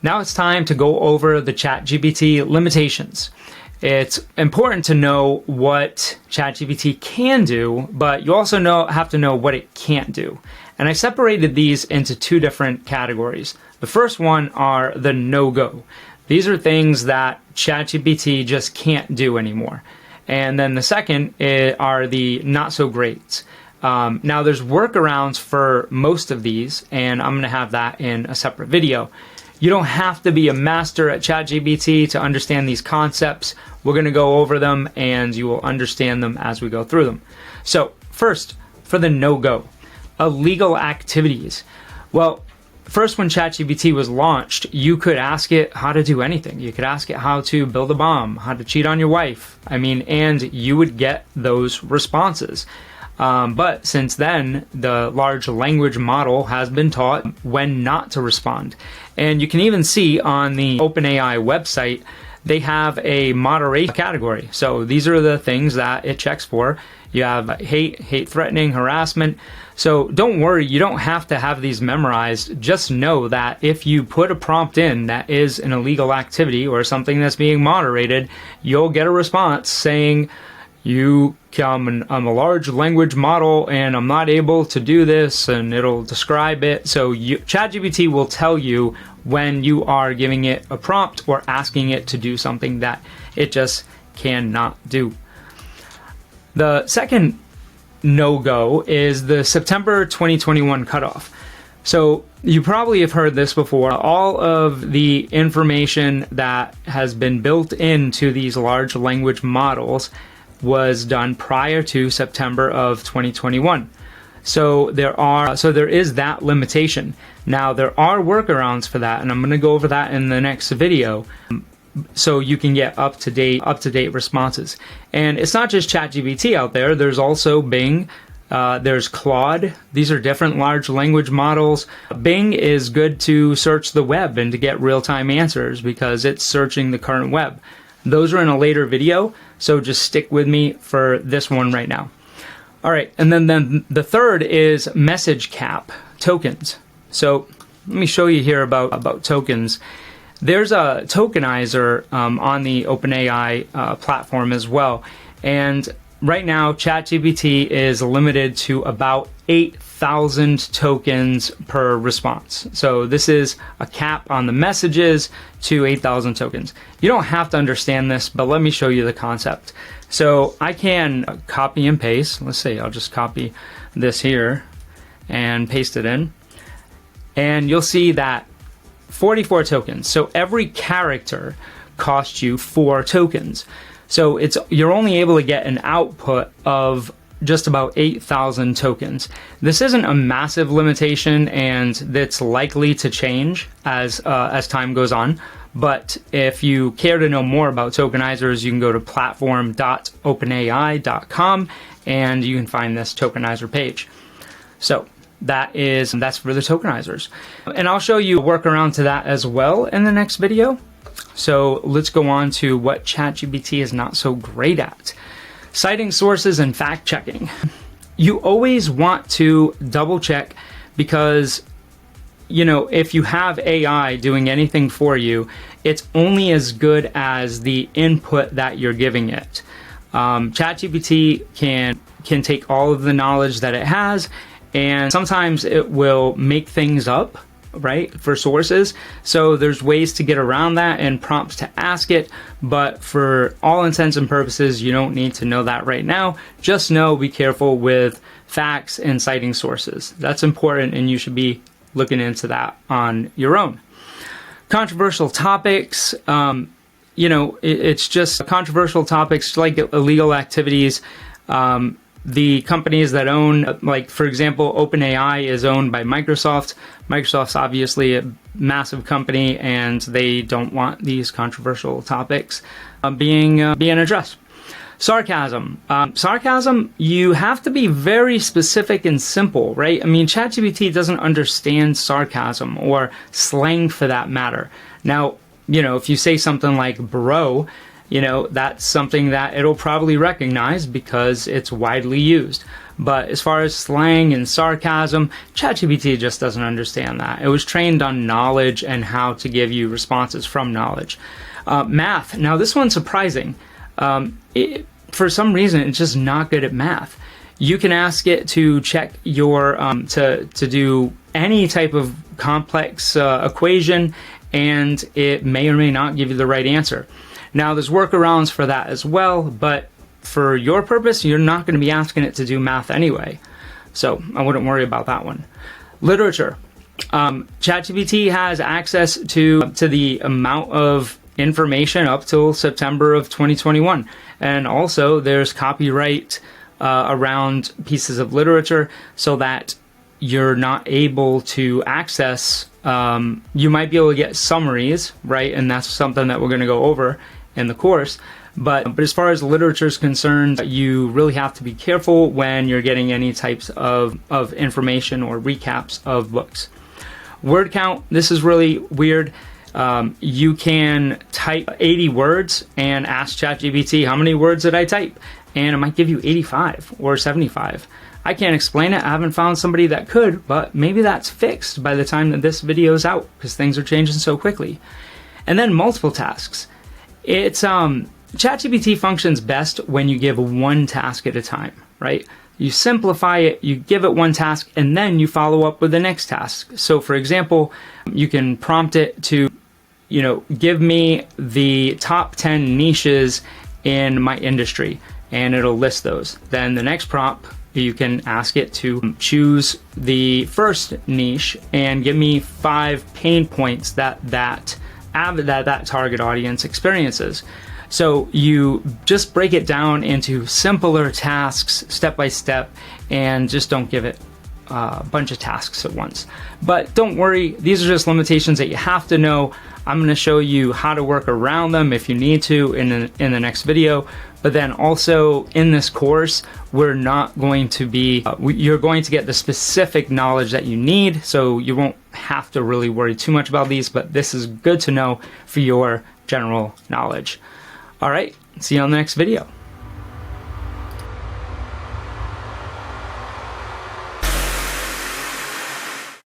Now it's time to go over the ChatGPT limitations. It's important to know what ChatGPT can do, but you also have to know what it can't do. And I separated these into two different categories. The first one are the no-go. These are things that ChatGPT just can't do anymore. And then the second are the not-so-greats. Now there's workarounds for most of these, and I'm going to have that in a separate video. You don't have to be a master at ChatGPT to understand these concepts. We're going to go over them and you will understand them as we go through them. So first, for the no-go, illegal activities. Well, first when ChatGPT was launched, you could ask it how to do anything. You could ask it how to build a bomb, how to cheat on your wife. And you would get those responses. But since then, the large language model has been taught when not to respond. And you can even see on the OpenAI website, they have a moderation category. So these are the things that it checks for. You have hate threatening, harassment. So don't worry, you don't have to have these memorized. Just know that if you put a prompt in that is an illegal activity or something that's being moderated, you'll get a response saying, I'm a large language model and I'm not able to do this, and it'll describe it. So ChatGPT will tell you when you are giving it a prompt or asking it to do something that it just cannot do. The second no-go is the September 2021 cutoff. So you probably have heard this before. All of the information that has been built into these large language models was done prior to September of 2021. So there is that limitation. Now there are workarounds for that, and I'm going to go over that in the next video, so you can get up to date responses. And it's not just ChatGPT out there. There's also Bing. There's Claude. These are different large language models. Bing is good to search the web and to get real-time answers because it's searching the current web. Those are in a later video, so just stick with me for this one right now. All right, and then the third is message cap tokens. So let me show you here about tokens. There's a tokenizer on the OpenAI platform as well, and right now ChatGPT is limited to about 8,000 tokens per response. So this is a cap on the messages to 8,000 tokens. You don't have to understand this, but let me show you the concept. So I can copy and paste. Let's say I'll just copy this here and paste it in. And you'll see that 44 tokens. So every character costs you 4 tokens. So you're only able to get an output of just about 8,000 tokens. This isn't a massive limitation, and that's likely to change as time goes on. But if you care to know more about tokenizers, you can go to platform.openai.com and you can find this tokenizer page. So that's for the tokenizers. And I'll show you a workaround to that as well in the next video. So let's go on to what ChatGPT is not so great at. Citing sources and fact checking. You always want to double check because, if you have AI doing anything for you, it's only as good as the input that you're giving it. ChatGPT can take all of the knowledge that it has, and sometimes it will make things up, right, for sources. So there's ways to get around that and prompts to ask it, but for all intents and purposes, you don't need to know that right now. Just be careful with facts and citing sources. That's important, and you should be looking into that on your own. Controversial topics, it's just controversial topics like illegal activities. The companies that own, like for example, OpenAI is owned by Microsoft. Microsoft's obviously a massive company, and they don't want these controversial topics being addressed. Sarcasm. Sarcasm, you have to be very specific and simple, right? ChatGPT doesn't understand sarcasm or slang for that matter. Now, if you say something like bro, that's something that it'll probably recognize because it's widely used. But as far as slang and sarcasm, ChatGPT just doesn't understand that. It was trained on knowledge and how to give you responses from knowledge. Math. Now this one's surprising. For some reason, it's just not good at math. You can ask it to check your, to do any type of complex equation, and it may or may not give you the right answer. Now there's workarounds for that as well, but for your purpose, you're not going to be asking it to do math anyway. So I wouldn't worry about that one. Literature. ChatGPT has access to the amount of information up till September of 2021. And also there's copyright around pieces of literature so that you're not able to access, you might be able to get summaries, right? And that's something that we're going to go over in the course. But as far as literature is concerned, you really have to be careful when you're getting any types of information or recaps of books. Word count, this is really weird. You can type 80 words and ask ChatGPT, how many words did I type? And it might give you 85 or 75. I can't explain it. I haven't found somebody that could, but maybe that's fixed by the time that this video is out because things are changing so quickly. And then multiple tasks. It's ChatGPT functions best when you give one task at a time, right? You simplify it, you give it one task, and then you follow up with the next task. So for example, you can prompt it to, give me the top 10 niches in my industry, and it'll list those. Then the next prompt, you can ask it to choose the first niche and give me 5 pain points that target audience experiences. So you just break it down into simpler tasks, step by step, and just don't give it a bunch of tasks at once. But don't worry, these are just limitations that you have to know. I'm going to show you how to work around them if you need to in the next video. But then also in this course, we're not going to be, you're going to get the specific knowledge that you need, so you won't have to really worry too much about these, but this is good to know for your general knowledge. All right, see you on the next video.